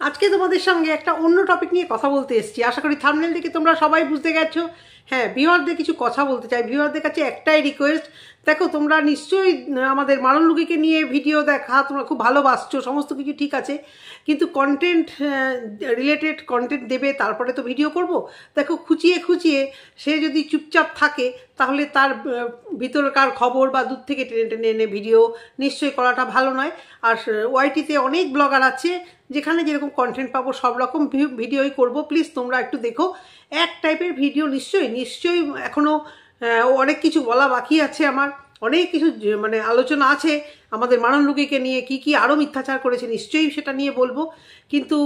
আজকে তোমাদের সঙ্গে একটা অন্য টপিক নিয়ে কথা বলতে এসেছি। আশা করি থাম্বনেল দেখে তোমরা সবাই বুঝতে গেছো। হ্যাঁ, ভিউয়ারদের কিছু কথা বলতে চাই। ভিউয়ারদের কাছে একটাই রিকোয়েস্ট, দেখো তোমরা নিশ্চয়ই আমাদের মারণ লুকিকে নিয়ে ভিডিও দেখা তোমরা খুব ভালোবাসছো, সমস্ত কিছু ঠিক আছে, কিন্তু কন্টেন্ট রিলেটেড কন্টেন্ট দেবে তারপরে তো ভিডিও করব। দেখো খুঁচিয়ে খুঁচিয়ে সে যদি চুপচাপ থাকে তাহলে তার ভিতরকার খবর বা দূর থেকে টেনে টেনে এনে ভিডিও নিশ্চয়ই করাটা ভালো নয়। আর ওয়াইটিতে অনেক ব্লগার আছে যেখানে যেরকম কন্টেন্ট পাবো সব রকম ভিডিওই করব। প্লিজ তোমরা একটু দেখো, এক টাইপের ভিডিও নিশ্চয়ই এখনও অনেক কিছু বলা বাকি আছে। আমার অনেক কিছু মানে আলোচনা আছে আমাদের মারণ লুকিকে নিয়ে, কি আরও মিথ্যাচার করেছে নিশ্চয়ই সেটা নিয়ে বলবো, কিন্তু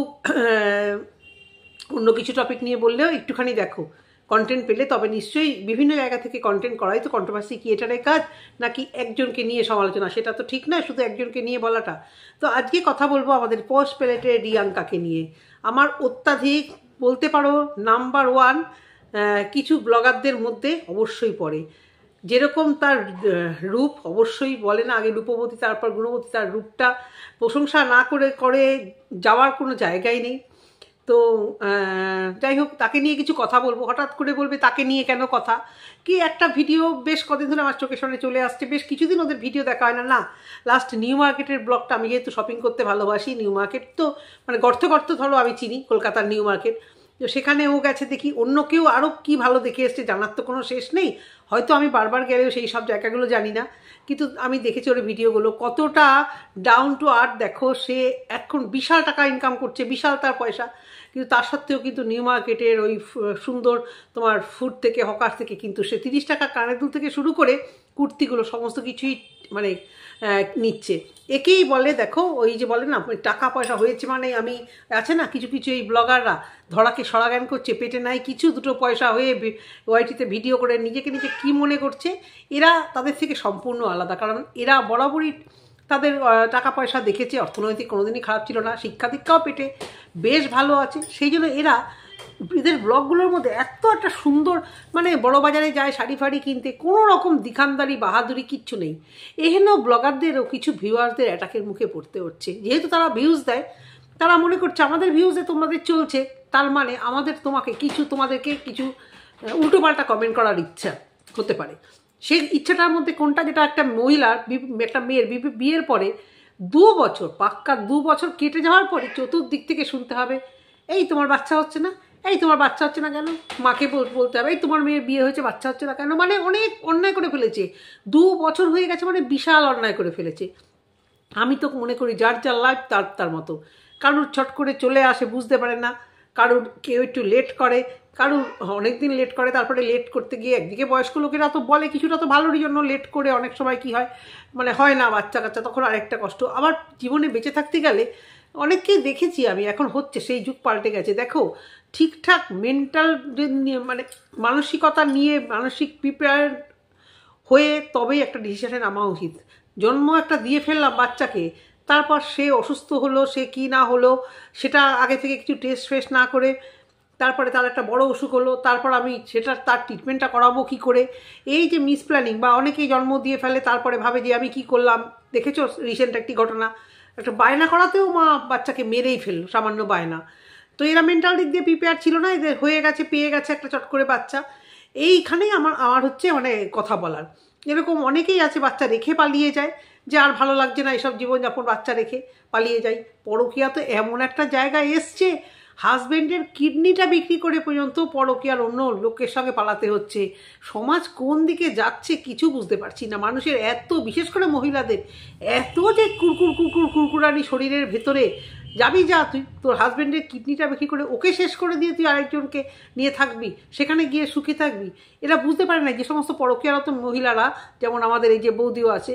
অন্য কিছু টপিক নিয়ে বললেও একটুখানি দেখো কন্টেন্ট পেলে তবে নিশ্চয়ই বিভিন্ন জায়গা থেকে কন্টেন্ট করাই তো কন্ট্রোভার্সি ক্রিয়েটারের কাজ, নাকি একজনকে নিয়ে সমালোচনা, সেটা তো ঠিক নয় শুধু একজনকে নিয়ে বলাটা। তো আজকে কথা বলবো আমাদের পোস্ট প্যালেটের রিয়াঙ্কাকে নিয়ে। আমার অত্যাধিক বলতে পারো নাম্বার ওয়ান কিছু ব্লগারদের মধ্যে অবশ্যই পড়ে। যেরকম তার রূপ, অবশ্যই বলে না আগে রূপবতী তারপর গুণবতী, তার রূপটা প্রশংসা না করে যাওয়ার কোনো জায়গাই নেই। তো যাই হোক, তাকে নিয়ে কিছু কথা বলবো। হঠাৎ করে বলবে তাকে নিয়ে কেন কথা, কি একটা ভিডিও বেশ কদিন ধরে আমার চোখের সামনে চলে আসছে, বেশ কিছুদিন ওদের ভিডিও দেখা হয় না। লাস্ট নিউ মার্কেটের ব্লগটা, আমি যেহেতু শপিং করতে ভালোবাসি, নিউ মার্কেট তো মানে গর্ত ধরো আমি চিনি কলকাতার নিউ মার্কেট, তো সেখানে ও গেছে দেখি, অন্য কেউ আরও কি ভালো দেখে এসছে জানার তো কোনো শেষ নেই। হয়তো আমি বারবার গেলেও সেই সব জায়গাগুলো জানি না, কিন্তু আমি দেখেছি ওর ভিডিওগুলো কতটা ডাউন টু আর্থ। দেখো সে এখন বিশাল টাকা ইনকাম করছে, বিশাল তার পয়সা, কিন্তু তার সত্ত্বেও কিন্তু নিউ মার্কেটের ওই সুন্দর তোমার ফুড থেকে হকার থেকে কিন্তু সে 30 টাকা কানের দুল থেকে শুরু করে কুর্তিগুলো সমস্ত কিছুই মানে নিচ্ছে। একেই বলে দেখো ওই যে বলে না টাকা পয়সা হয়েছে মানে আমি, আছে না কিছু কিছু এই ব্লগাররা ধরাকে সরাজ্ঞান করছে, পেটে নাই কিছু, দুটো পয়সা হয়ে ওয়াইটিতে ভিডিও করে নিজেকে নিজে কী মনে করছে। এরা তাদের থেকে সম্পূর্ণ আলাদা, কারণ এরা বরাবরই তাদের টাকা পয়সা দেখেছে, অর্থনৈতিক কোনোদিনই খারাপ ছিল না, শিক্ষা দীক্ষাও পেটে বেশ ভালো আছে। সেই জন্য এদের ব্লগগুলোর মধ্যে এত একটা সুন্দর, মানে বড় বাজারে যায় শাড়ি ফাড়ি কিনতে, কোনো রকম দিখানদারি বাহাদুরি কিচ্ছু নেই। এহেন ব্লগারদেরও কিছু ভিউয়ার্সদের অ্যাটাকের মুখে পড়তে হচ্ছে, যেহেতু তারা ভিউজ দেয়, তারা মনে করছে আমাদের ভিউজে তোমাদের চলছে, তার মানে তোমাদেরকে কিছু উল্টোপাল্টা কমেন্ট করার ইচ্ছা হতে পারে। সেই ইচ্ছাটার মধ্যে কোনটা, যেটা একটা মহিলার একটা মেয়ের বিয়ের পরে 2 বছর পাক্কা 2 বছর কেটে যাওয়ার পরে চতুর্দিক থেকে শুনতে হবে এই তোমার বাচ্চা হচ্ছে না, এই তোমার বাচ্চা হচ্ছে না কেন, মাকে বলতে হবে এই তোমার মেয়ের বিয়ে হয়েছে বাচ্চা হচ্ছে না কেন, মানে অনেক অন্যায় করে ফেলেছে। 2 বছর হয়ে গেছে মানে বিশাল অন্যায় করে ফেলেছে। আমি তো মনে করি যার যার লাইফ তার মতো, কারুর ছট করে চলে আসে বুঝতে পারে না, কারুর কেউ একটু লেট করে, কারুর অনেক দিন লেট করে, তারপরে লেট করতে গিয়ে একদিকে বয়স্ক লোকেরা তো বলে কিছুটা তো ভালোরই জন্য লেট করে, অনেক সময় কি হয় মানে হয় না বাচ্চা কাচ্চা, তখন আরেকটা কষ্ট। আবার জীবনে বেঁচে থাকতে গেলে অনেককেই দেখেছি আমি, এখন হচ্ছে সেই যুগ পাল্টে গেছে। দেখো ঠিকঠাক মেন্টাল মানে মানসিকতা নিয়ে মানসিক প্রিপেয়ার হয়ে তবেই একটা ডিসিশনে নামা উচিত। জন্ম একটা দিয়ে ফেললাম বাচ্চাকে, তারপর সে অসুস্থ হলো, সে কি না হলো সেটা আগে থেকে কিছু টেস্ট ফেস্ট না করে, তারপরে তার একটা বড় অসুখ হলো, তারপর আমি তার ট্রিটমেন্টটা করাবো কি করে, এই যে মিস প্ল্যানিং। বা অনেকেই জন্ম দিয়ে ফেলে তারপরে ভাবে যে আমি কি করলাম। দেখেছো রিসেন্ট একটি ঘটনা, একটা বায়না করাতেও মা বাচ্চাকে মেরেই ফেললো, সামান্য বায়না। তো এরা মেন্টাল দিক দিয়ে প্রিপেয়ার ছিল না, এদের হয়ে গেছে, পেয়ে গেছে একটা চট করে বাচ্চা। এইখানেই আমার হচ্ছে মানে কথা বলার। এরকম অনেকেই আছে বাচ্চা রেখে পালিয়ে যায়, যে আর ভালো লাগছে না এসব জীবনযাপন, বাচ্চা রেখে পালিয়ে যায়। পরকীয়া তো এমন একটা জায়গায় এসছে, হাজব্যান্ডের কিডনিটা বিক্রি করে পর্যন্ত পরকীয়ার অন্য লোকের সঙ্গে পালাতে হচ্ছে। সমাজ কোন দিকে যাচ্ছে কিছু বুঝতে পারছি না। মানুষের এত, বিশেষ করে মহিলাদের এত যে কুরকুরানি শরীরের ভেতরে, যাবি যা, তুই তোর হাজব্যান্ডের কিডনিটা বিক্রি করে ওকে শেষ করে দিয়ে তুই আরেকজনকে নিয়ে থাকবি, সেখানে গিয়ে সুখী থাকবি। এরা বুঝতে পারে না যে সমস্ত পরকীয়ারত মহিলারা, যেমন আমাদের এই যে বৌদিও আছে,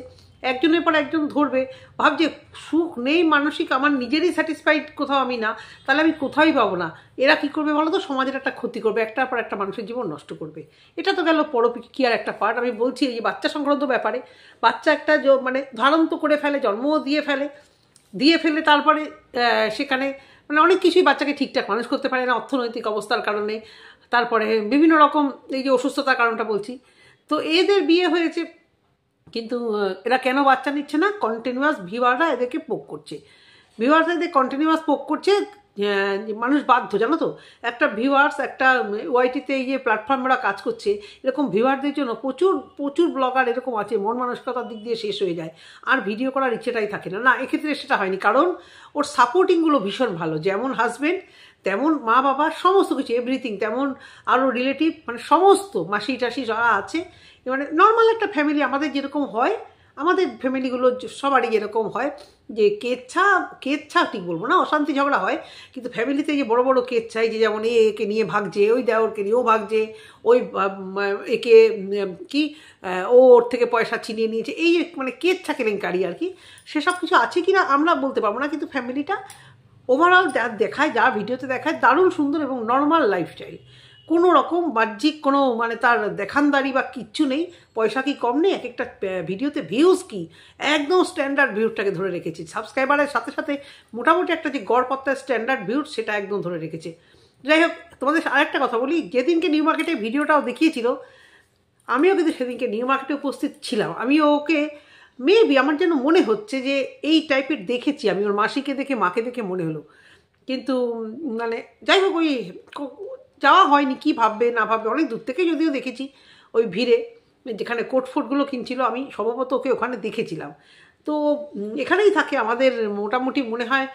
একজনের পর একজন ধরবে, ভাবছে সুখ নেই মানসিক, আমার নিজেরই স্যাটিসফাইড কোথাও আমি না, তাহলে আমি কোথাওই পাবো না। এরা কী করবে বলো তো, সমাজের একটা ক্ষতি করবে, একটার পর একটা মানুষের জীবন নষ্ট করবে। এটা তো গেল পরকীয়ার একটা পার্ট। আমি বলছি এই যে বাচ্চা সংক্রান্ত ব্যাপারে, বাচ্চা একটা মানে ধারণ তো করে ফেলে, জন্মও দিয়ে ফেলে তারপরে সেখানে মানে অনেক কিছুই বাচ্চাকে ঠিকঠাক মানুষ করতে পারে না অর্থনৈতিক অবস্থার কারণে, তারপরে বিভিন্ন রকম এই যে অসুস্থতার কারণটা বলছি। তো এদের বিয়ে হয়েছে, কিন্তু এরা কেন বাচ্চা নিচ্ছে না, কন্টিনিউয়াস ভিউয়াররা এদেরকে পোক করছে, ভিউয়াররা এদের কন্টিনিউয়াস পোক করছে। মানুষ বাধ্য, জানো তো, একটা ভিউয়ার্স, একটা ওয়াইটিতে এই যে প্ল্যাটফর্মরা কাজ করছে, এরকম ভিউয়ারদের জন্য প্রচুর প্রচুর ব্লগার এরকম আছে মন মানসিকতার দিক দিয়ে শেষ হয়ে যায়, আর ভিডিও করার ইচ্ছেটাই থাকে না। না, এক্ষেত্রে সেটা হয়নি, কারণ ওর সাপোর্টিংগুলো ভীষণ ভালো, যেমন হাজব্যান্ড তেমন মা বাবা সমস্ত কিছু এভরিথিং, তেমন আরও রিলেটিভ, মানে সমস্ত মাসি টাসি যারা আছে, মানে নর্মাল একটা ফ্যামিলি আমাদের যেরকম হয়, আমাদের ফ্যামিলিগুলো সবারই যেরকম হয়, যে কেচ্ছা ঠিক বলবো না, অশান্তি ঝগড়া হয়, কিন্তু ফ্যামিলিতে যে বড় বড় কেচ্ছাই, যে যেমন একে নিয়ে ভাগছে, ওই দেওরকে নিয়ে ও ভাগছে, ওই একে কি ওর থেকে পয়সা ছিনিয়ে নিয়েছে, এই মানে কেচ্ছা কেলেঙ্কারি আর কি, সেসব কিছু আছে কিনা আমরা বলতে পারবো না, কিন্তু ফ্যামিলিটা ওভারঅল যা দেখায়, যা ভিডিওতে দেখায়, দারুণ সুন্দর এবং নর্মাল লাইফস্টাইল, কোনো রকম বাহ্যিক কোনো মানে তার দেখানদারি বা কিচ্ছু নেই। পয়সা কি কম নেই, এক একটা ভিডিওতে ভিউজ কি একদম স্ট্যান্ডার্ড ভিউজটাকে ধরে রেখেছে, সাবস্ক্রাইবারের সাথে সাথে মোটামুটি একটা যে গড়পত্তার স্ট্যান্ডার্ড ভিউজ সেটা একদম ধরে রেখেছে। যাই হোক, তোমাদের আরেকটা কথা বলি, যেদিনকে নিউ মার্কেটে ভিডিওটাও দেখিয়েছিল, আমিও কিন্তু সেদিনকে নিউ মার্কেটে উপস্থিত ছিলাম। আমি ওকে মেবি আমার যেন মনে হচ্ছে যে এই টাইপের দেখেছি আমি, ওর মাসিকে দেখে মাকে দেখে মনে হলো, কিন্তু মানে যাই হোক, ওই যাওয়া হয়নি, কি ভাববে না ভাববে, অনেক দূর থেকে যদিও দেখেছি ওই ভিড়ে, যেখানে কোট ফোটগুলো কিনছিল, আমি সম্ভবত ওকে ওখানে দেখেছিলাম। তো এখানেই থাকে আমাদের মোটামুটি মনে হয়,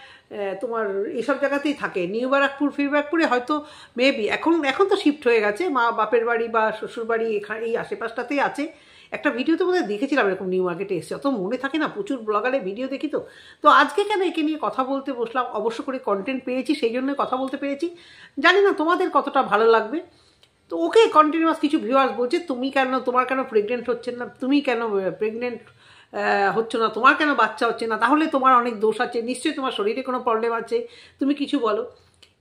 তোমার এইসব জায়গাতেই থাকে, নিউ ব্যারাকপুর ফিরব্যাকপুরে হয়তো মেবি, এখন তো শিফট হয়ে গেছে, মা বাপের বাড়ি বা শ্বশুর বাড়ি এখানে এই আশেপাশটাতেই আছে। একটা ভিডিওতে বোধহয় দেখেছিলাম এরকম নিউ মার্কেটে এসছে, অত মনে থাকে না, প্রচুর ব্লগারে ভিডিও দেখি তো। তো আজকে কেন একে নিয়ে কথা বলতে বসলাম, অবশ্য করে কন্টেন্ট পেয়েছি সেই জন্য কথা বলতে পেরেছি, জানি না তোমাদের কতটা ভালো লাগবে। তো ওকে কন্টিনিউয়াস কিছু ভিউয়ার্স বলছে, তোমার কেন প্রেগনেন্ট হচ্ছে না, তুমি কেন প্রেগনেন্ট হচ্ছে না, তোমার কেন বাচ্চা হচ্ছে না, তাহলে তোমার অনেক দোষ আছে, নিশ্চয়ই তোমার শরীরে কোনো প্রবলেম আছে, তুমি কিছু বলো।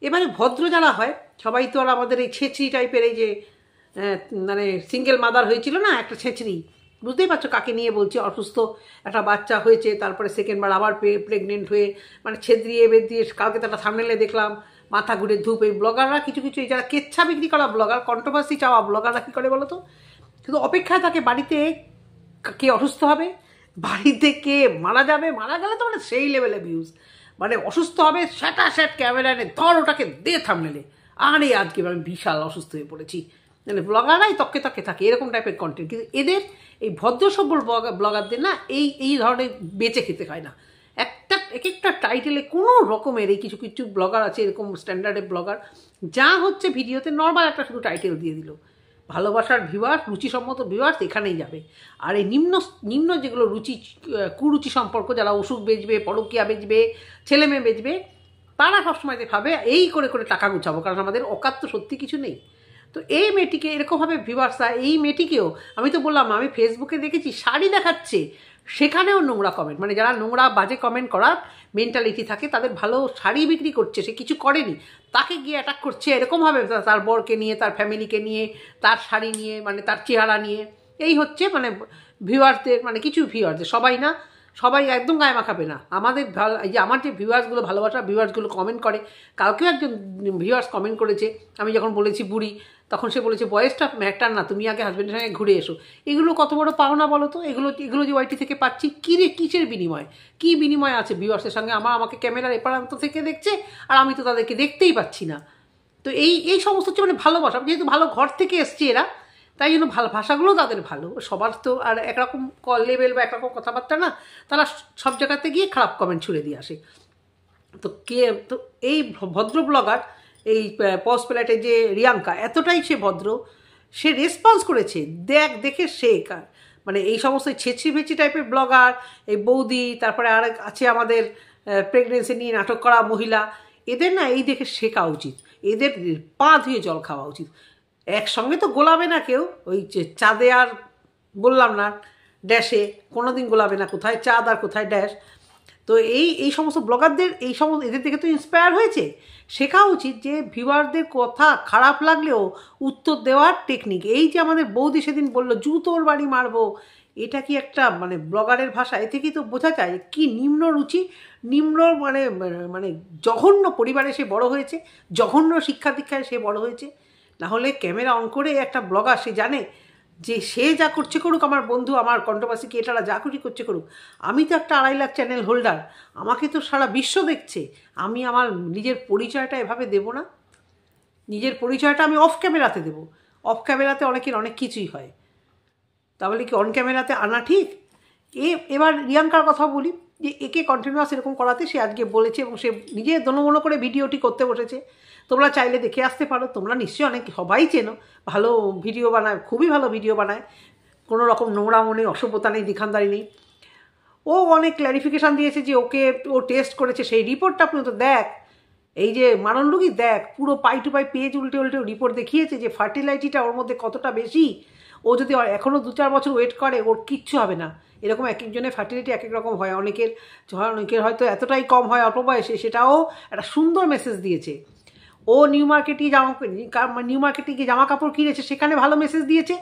এবারে ভদ্র যারা হয় সবাই তো আর আমাদের এই ছেঁচড়ি টাইপের, এই যে মানে সিঙ্গেল মাদার হয়েছিল না একটা ছেঁচড়ি, বুঝতেই পারছো কাকে নিয়ে বলছি, অসুস্থ একটা বাচ্চা হয়েছে, তারপরে সেকেন্ডবার আবার প্রেগনেন্ট হয়ে মানে ছেদ্রিয়ে বেদ্রিয়ে, কালকে তো একটা থাম্বনেলে দেখলাম মাথা ঘুরে ধূপ। এই ব্লগাররা কিছু এই যারা কেচ্ছা বিক্রি করা ব্লগার, কন্ট্রোভার্সি চাওয়া ব্লগাররা কী করে বলো তো, শুধু অপেক্ষায় থাকে বাড়িতে কে অসুস্থ হবে, বাড়িতে কে মারা যাবে, মারা গেলে তো মানে সেই লেভেলে ভিউজ, মানে অসুস্থ হবে স্যাট ক্যামেরা এনে ধর ওটাকে দে থাম্বনেলে, আরে আজকে আমি বিশাল অসুস্থ হয়ে পড়েছি, মানে ব্লগাররাই তককে থাকে এরকম টাইপের কন্টেন্ট। কিন্তু এদের এই ভদ্র সভ্য ব্লগারদের না এই ধরনের বেঁচে খেতে হয় না, এক একটা টাইটেলে কোনো রকমের এই কিছু কিছু ব্লগার আছে এরকম স্ট্যান্ডার্ডের ব্লগার, যা হচ্ছে ভিডিওতে নর্মাল একটা শুধু টাইটেল দিয়ে দিল, ভালোবাসার ভিউয়ার্স, রুচিসম্মত ভিউয়ার্স এখানেই যাবে। আর এই নিম্ন যেগুলো কুরুচি সম্পর্ক, যারা ওষুধ বেচবে, পরকিয়া বেচবে, ছেলে মেয়ে বেচবে, তারা সবসময় ভাবে এই করে টাকা গুছাবো, কারণ আমাদের অকাত তো সত্যি কিছু নেই। তো এই মেয়েটিকে এরকমভাবে ভিউয়ার্সরা, এই মেয়েটিকেও আমি তো বললাম, আমি ফেসবুকে দেখেছি শাড়ি দেখাচ্ছে, সেখানেও নোংরা কমেন্ট, মানে যারা নোংরা বাজে কমেন্ট করার মেন্টালিটি থাকে, তাদের ভালো শাড়ি বিক্রি করছে, সে কিছু করেনি, তাকে গিয়ে অ্যাটাক করছে এরকমভাবে, তার বরকে নিয়ে, তার ফ্যামিলিকে নিয়ে, তার শাড়ি নিয়ে, মানে তার চেহারা নিয়ে। এই হচ্ছে মানে ভিউয়ার্সদের, মানে কিছু ভিউয়ার্সদের, সবাই একদম গায়ে মাখাবে না। আমাদের এই যে আমার যে ভিউয়ার্সগুলো, ভালোবাসার ভিউয়ার্সগুলো কমেন্ট করে, কালকেও একজন ভিউয়ার্স কমেন্ট করেছে, আমি যখন বলেছি বুড়ি, তখন সে বলেছে বয়সটা ম্যাটার না, তুমি আগে হাজব্যান্ডের সঙ্গে ঘুরে এসো। এগুলো কত বড় পাওনা বলো তো, এগুলো যে ওয়াইটি থেকে পাচ্ছি, কিসের বিনিময়, কি বিনিময় আছে ভিউয়ার্সের সঙ্গে? আমাকে ক্যামেরার এপারান্ত থেকে দেখছে, আর আমি তো তাদেরকে দেখতেই পাচ্ছি না। তো এই সমস্ত হচ্ছে মানে ভালোবাসা, যেহেতু ভালো ঘর থেকে এসছে এরা, তাই জন্য ভালো ভাষাগুলো তাদের ভালো, সবার তো আর একরকম লেভেল বা একরকম কথাবার্তা না, তারা সব জায়গাতে গিয়ে খারাপ কমেন্ট ছুড়ে দিয়ে আসে। তো এই ভদ্র ব্লগার, এই পজ প্ল্যাটে যে রিয়াঙ্কা, এতটাই সে ভদ্র, সে রেসপন্স করেছে, দেখে শেখ। মানে এই সমস্ত ছেঁচি ভেচি টাইপের ব্লগার, এই বৌদি, তারপরে আর আছে আমাদের প্রেগনেন্সি নিয়ে নাটক করা মহিলা, এদের না এই দেখে শেখা উচিত, এদের পা ধুয়ে জল খাওয়া উচিত। একসঙ্গে তো গোলাবে না কেউ, ওই চাঁদে আর বললাম না ড্যাশে কোনোদিন গোলাবে না, কোথায় চাঁদ আর কোথায় ড্যাশ। তো এই সমস্ত ব্লগারদের এদের দেখে তো ইন্সপায়ার হয়েছে, শেখা উচিত যে ভিউয়ারদের কথা খারাপ লাগলেও উত্তর দেওয়ার টেকনিক। এই যে আমাদের বৌদি সেদিন বললো জুতোর বাড়ি মারবো, এটা কি একটা মানে ব্লগারের ভাষা? এ থেকেই তো বোঝা যায় কি নিম্ন রুচি, নিম্ন মানে জঘন্য পরিবারে সে বড় হয়েছে, জঘন্য শিক্ষা দীক্ষায় সে বড় হয়েছে। নাহলে ক্যামেরা অন করে একটা ব্লগার, সে জানে যে সে যা করছে করুক, আমার বন্ধু, আমার কন্ট্রোভার্সি ক্রিয়েটাররা যা খুশি করছে করুক, আমি তো একটা 2.5 লাখ চ্যানেল হোল্ডার, আমাকে তো সারা বিশ্ব দেখছে। আমি আমার নিজের পরিচয়টা এভাবে দেব না। নিজের পরিচয়টা আমি অফ ক্যামেরাতে দেবো। অফ ক্যামেরাতে অনেকের অনেক কিছুই হয়, তাহলে কি অন ক্যামেরাতে আনা ঠিক? এবার রিয়াঙ্কার কথা বলি, যে একে কন্টিনিউয়াস এরকম করাতে সে আজকে বলেছে, এবং সে নিজে দনমনো করে ভিডিওটি করতে বসেছে। তোমরা চাইলে দেখে আসতে পারো, তোমরা নিশ্চয়ই অনেক সবাই চেনো, ভালো ভিডিও বানায়, খুবই ভালো ভিডিও বানায়, কোনো রকম নোংরামো নেই, অসভ্যতা নেই, দিখানদারি নেই। ও অনেক ক্ল্যারিফিকেশান দিয়েছে যে ওকে ও টেস্ট করেছে, সেই রিপোর্টটা পর্যন্ত দেখ। এই যে মারণ রোগী দেখ, পুরো পাই টু পাই পেজ উল্টে উল্টে রিপোর্ট দেখিয়েছে যে ফার্টিলাইটিটা ওর মধ্যে কতটা বেশি। ও যদি এখনও 2-4 বছর ওয়েট করে, ওর কিচ্ছু হবে না। এরকম এক একজনের ফার্টিলিটি এক এক রকম হয়, অনেকের হয়তো এতটাই কম হয় অল্প বয়সে। সেটাও একটা সুন্দর মেসেজ দিয়েছে। ও নিউ মার্কেটে গিয়ে জামা কাপড় কিনেছে, সেখানে ভালো মেসেজ দিয়েছে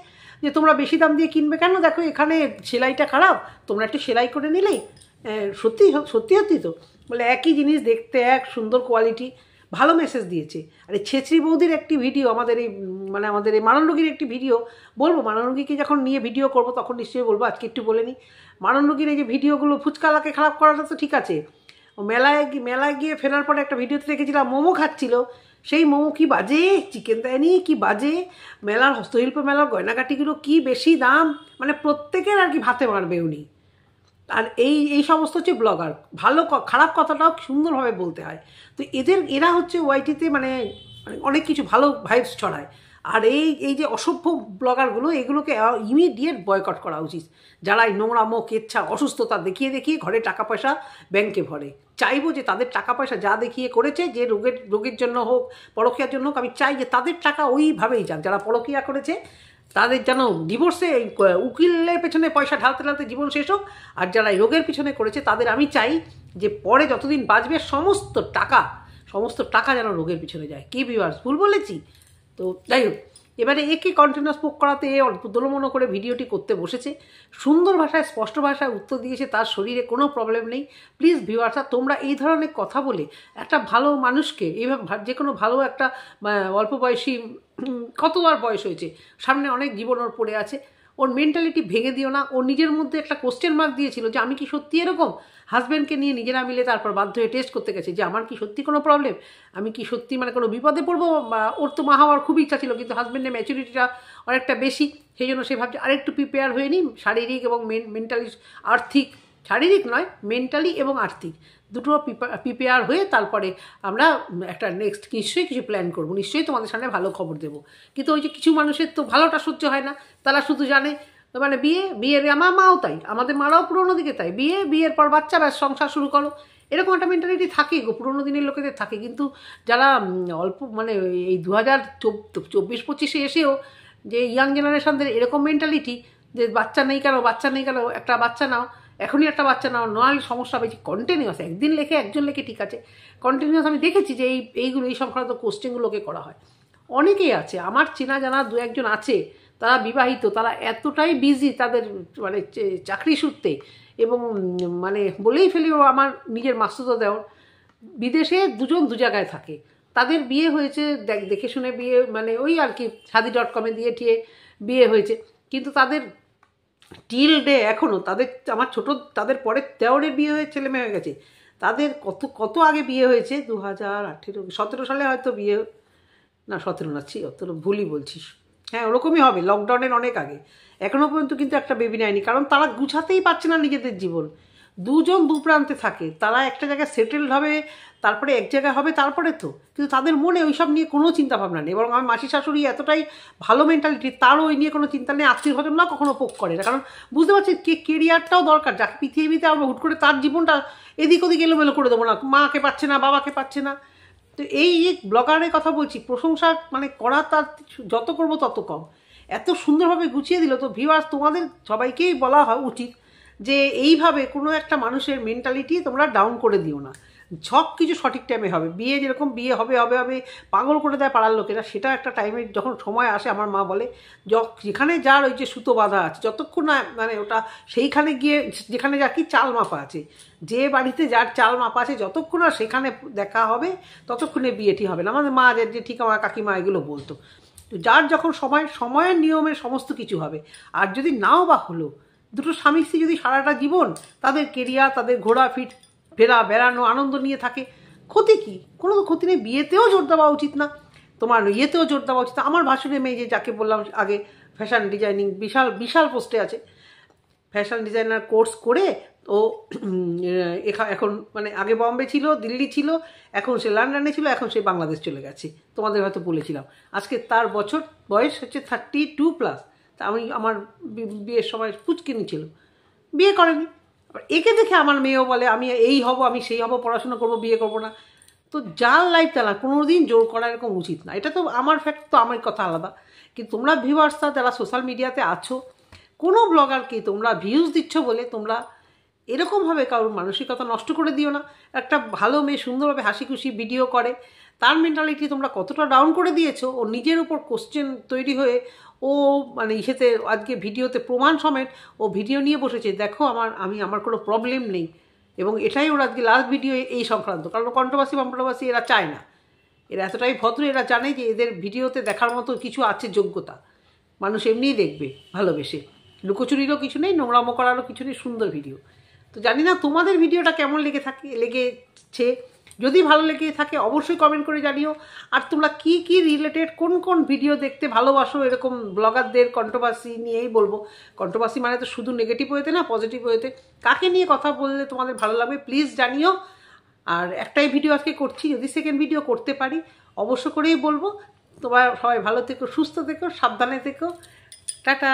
যে তোমরা বেশি দাম দিয়ে কিনবে কেন, দেখো এখানে সেলাইটা খারাপ, তোমরা একটু সেলাই করে নিলেই। সত্যি সত্যি সত্যি তো বলে একই জিনিস দেখতে এক সুন্দর কোয়ালিটি, ভালো মেসেজ দিয়েছে। আর এই ছেত্রী বৌদির একটি ভিডিও, আমাদের এই মারণ রোগীর একটি ভিডিও বলবো, মারণ রোগীকে যখন নিয়ে ভিডিও করবো তখন নিশ্চয়ই বলবো, আজকে একটু বলে নিই। মারণ রোগীর এই যে ভিডিওগুলো, ফুচকালাকে খারাপ করাটা তো ঠিক আছে, ও মেলায় গিয়ে ফেরার পরে একটা ভিডিওতে দেখেছিলাম মোমো খাচ্ছিল, সেই মোমো কি বাজে, চিকেন দেয়নি, কি বাজে, মেলার হস্তশিল্প মেলার গয়নাগাটিগুলো কি বেশি দাম, মানে প্রত্যেকের আর কি ভাতে মারবে উনি। আর এই সমস্ত হচ্ছে ব্লগার, ভালো খারাপ কথাটাও সুন্দরভাবে বলতে হয়। তো এরা হচ্ছে ওয়াইটিতে মানে অনেক কিছু ভালো ভাইবস ছড়ায়। আর এই যে অসভ্য ব্লগারগুলো, এগুলোকে ইমিডিয়েট বয়কট করা উচিত। যারা এই নোংরামো, কেচ্ছা, অসুস্থতা দেখিয়ে ঘরে টাকা পয়সা ব্যাংকে ভরে, চাইবো যে তাদের টাকা পয়সা যা দেখিয়ে করেছে, যে রোগের জন্য হোক, পরকীয়ার জন্য হোক, আমি চাই যে তাদের টাকা ওইভাবেই যাক। যারা পরকীয়া করেছে তাদের যেন ডিভোর্সে উকিলের পেছনে পয়সা ঢালতে জীবন শেষ হোক। আর যারা রোগের পিছনে করেছে তাদের আমি চাই যে পরে যতদিন বাঁচবে সমস্ত টাকা যেন রোগের পিছনে যায়। কি ভিউয়ার্স, ভুল বলেছি? তো যাই হোক, এবারে একে কন্টিনিউয়াস পোক করাতে দোলমনো করে ভিডিওটি করতে বসেছে, সুন্দর ভাষায় স্পষ্ট ভাষায় উত্তর দিয়েছে, তার শরীরে কোনো প্রবলেম নেই। প্লিজ ভিউয়ার্সরা, তোমরা এই ধরনের কথা বলে একটা ভালো মানুষকে এইভাবে, যে কোনো ভালো একটা অল্প বয়সী, কত আর বয়স হয়েছে, সামনে অনেক জীবন ওর পড়ে আছে, ওর মেন্টালিটি ভেঙে দিও না। ওর নিজের মধ্যে একটা কোশ্চেন মার্ক দিয়েছিল যে আমি কি সত্যি এরকম, হাজব্যান্ডকে নিয়ে নিজেরা মিলে তারপর বাধ্য হয়ে টেস্ট করতে গেছে যে আমার কি সত্যি কোনো প্রবলেম, আমি কি সত্যি মানে কোনো বিপদে পড়বো। ওর তো মা হওয়ার খুব ইচ্ছা ছিল, কিন্তু হাজব্যান্ডের ম্যাচুরিটিটা অনেকটা বেশি, সেই জন্য সে ভাবছে আরেকটু প্রিপেয়ার হয়ে নিই, শারীরিক এবং মেন্টালি, আর্থিক, শারীরিক নয় মেন্টালি এবং আর্থিক দুটো প্রিপেয়ার হয়ে তারপরে আমরা একটা নেক্সট নিশ্চয়ই কিছু প্ল্যান করবো, নিশ্চয়ই তোমাদের সামনে ভালো খবর দেবো। কিন্তু ওই যে কিছু মানুষের তো ভালোটা সহ্য হয় না, তারা শুধু জানে মানে বিয়ের আমার মাও তাই, আমাদের মারাও পুরোনো দিকে তাই, বিয়ের পর বাচ্চা, ব্যাস সংসার শুরু করো, এরকম একটা মেন্টালিটি থাকে গো, পুরোনো দিনের লোকেদের থাকে। কিন্তু যারা অল্প মানে এই 2024-25 এসেও যে ইয়াং জেনারেশনদের এরকম মেন্টালিটি যে বাচ্চা নেই কেন, একটা বাচ্চা নাও, এখনই একটা বাচ্চা নাও, নয় সমস্যা পেয়েছি। কন্টিনিউয়াস একদিন লেখে, একজন লেখে, ঠিক আছে, কন্টিনিউয়াস আমি দেখেছি যে এই সংক্রান্ত কোশ্চেনগুলোকে করা হয়। অনেকেই আছে, আমার চেনা জানা 2-1জন আছে, তারা বিবাহিত, তারা এতটাই বিজি তাদের মানে চাকরি সূত্রে, এবং মানে বলেই ফেলি, ও আমার নিজের মাসুতো দেওর বিদেশে 2জন 2 জায়গায় থাকে, তাদের বিয়ে হয়েছে দেখে শুনে বিয়ে, মানে ওই আর কি শাদি.com দিয়ে বিয়ে হয়েছে, কিন্তু তাদের টিল ডে এখনও আমার তাদের পরে দেওরের বিয়ে হয়ে ছেলে মেয়ে হয়ে গেছে, তাদের কত আগে বিয়ে হয়েছে, 2017 সালে হয়তো বিয়ে, না 17 না, অত ভুলই বলছিস, হ্যাঁ ওরকমই হবে, লকডাউনের অনেক আগে, এখনও পর্যন্ত কিন্তু একটা বেবি নেয়নি, কারণ তারা গুছাতেই পারছে না নিজেদের জীবন। 2জন 2 প্রান্তে থাকে, তারা একটা জায়গায় সেটেলড হবে, তারপরে এক জায়গায় হবে, তারপরে তো কিন্তু তাদের মনে ওইসব নিয়ে কোনো চিন্তা ভাবনা নেই। বরং আমার মাসি শাশুড়ি এতটাই ভালো মেন্টালিটি, তারও ওই নিয়ে কোনো চিন্তা নেই, আত্মীয় স্বজন না কখনো পোক করে না, কারণ বুঝতে পারছি কেরিয়ারটাও দরকার, যাকে পৃথিবীতে আমরা হুট করে তার জীবনটা এদিক ওদিক এলোমেলো করে দেবো না, মাকে পাচ্ছে না, বাবাকে পাচ্ছে না। তো এই ব্লগারের কথা বলছি, প্রশংসা মানে করা তার যত করবো তত কম, এত সুন্দরভাবে গুছিয়ে দিল। তো ভিউয়ার্স, তোমাদের সবাইকেই বলা হয় উচিত যে এইভাবে কোনো একটা মানুষের মেন্টালিটি তোমরা ডাউন করে দিও না, সব কিছু সঠিক টাইমে হবে। বিয়ে যেরকম বিয়ে হবে পাগল করে দেয় পাড়ার লোকেরা, সেটা একটা টাইমে যখন সময় আসে, আমার মা বলে যেখানে যার ওই যে সুতো বাঁধা আছে, যতক্ষণ না মানে ওটা সেইখানে গিয়ে, যেখানে যা কি চাল মাপা আছে, যে বাড়িতে যার চাল মাপা আছে, যতক্ষণ না সেখানে দেখা হবে ততক্ষণে বিয়েটি হবে না। আমাদের মা যে ঠিক আমার কাকিমা এগুলো বলতো। তো যার যখন সময়ের নিয়মে সমস্ত কিছু হবে। আর যদি নাও বা হলো, দুটো স্বামী স্ত্রী যদি সারাটা জীবন তাদের কেরিয়ার, তাদের ফেরা বেড়ানো আনন্দ নিয়ে থাকে, ক্ষতি কি? কোনো তো ক্ষতি নেই। বিয়েতেও জোর দেওয়া উচিত না, তোমার ইয়েতেও জোর দেওয়া উচিত। আমার ভাসুরের মেয়ে যে, যাকে বললাম আগে, ফ্যাশন ডিজাইনিং বিশাল পোস্টে আছে, ফ্যাশন ডিজাইনার কোর্স করে ও এখন মানে আগে বম্বে ছিল, দিল্লি ছিল, এখন সে লন্ডনে ছিল, এখন সে বাংলাদেশ চলে গেছে। তোমাদের হয়তো বলেছিলাম। আজকে তার বয়স হচ্ছে 32+। তা আমার বিয়ের সময় পুচকিনি ছিল, বিয়ে করেনি। একে দেখে আমার মেয়েও বলে আমি এই হব, আমি সেই হব, পড়াশোনা করব, বিয়ে করব না। তো যার লাইফ তারা, কোনোদিন জোর করা এরকম উচিত না। এটা তো আমার ফ্যাক্ট, তো আমার কথা আলাদা। কিন্তু তোমরা ভিউয়ার্সরা যারা সোশ্যাল মিডিয়াতে আছো, কোনো ব্লগারকে তোমরা ভিউজ দিচ্ছ বলে তোমরা এরকমভাবে কারোর মানসিকতা নষ্ট করে দিও না। একটা ভালো মেয়ে সুন্দরভাবে হাসি খুশি ভিডিও করে, তার মেন্টালিটি তোমরা কতটা ডাউন করে দিয়েছো। ও নিজের উপর কোশ্চেন তৈরি হয়ে ও মানে ইসেতে আজকে ভিডিওতে প্রমাণ সমেত ও ভিডিও নিয়ে বসেছে, দেখো আমার কোনো প্রবলেম নেই। এবং এটাই ওর আজকে লাস্ট ভিডিও এই সংক্রান্ত। কারণ কন্ট্রোভার্সি এরা চায় না, এরা এতটাই ভদ্র, এরা জানে যে এদের ভিডিওতে দেখার মতো কিছু আছে, যোগ্যতা। মানুষ এমনিই দেখবে ভালোবেসে, লুকোচুরিরও কিছু নেই, নোংরামো করারও কিছু নেই, সুন্দর ভিডিও। তো জানি না তোমাদের ভিডিওটা কেমন লেগেছে। যদি ভালো লেগে থাকে অবশ্যই কমেন্ট করে জানিও। আর তোমরা কি রিলেটেড কোন ভিডিও দেখতে ভালোবাসো এরকম ব্লগারদের, কন্ট্রোভার্সি নিয়েই বলবো। কন্ট্রোভার্সি মানে তো শুধু নেগেটিভ ওয়েতে না, পজিটিভ ওয়েতে। কাকে নিয়ে কথা বললে তোমাদের ভালো লাগবে প্লিজ জানিও। আর একটাই ভিডিও আজকে করছি, যদি সেকেন্ড ভিডিও করতে পারি অবশ্য করেই বলবো। তোমরা সবাই ভালো থেকো, সুস্থ থেকো, সাবধানে থেকো। টাটা।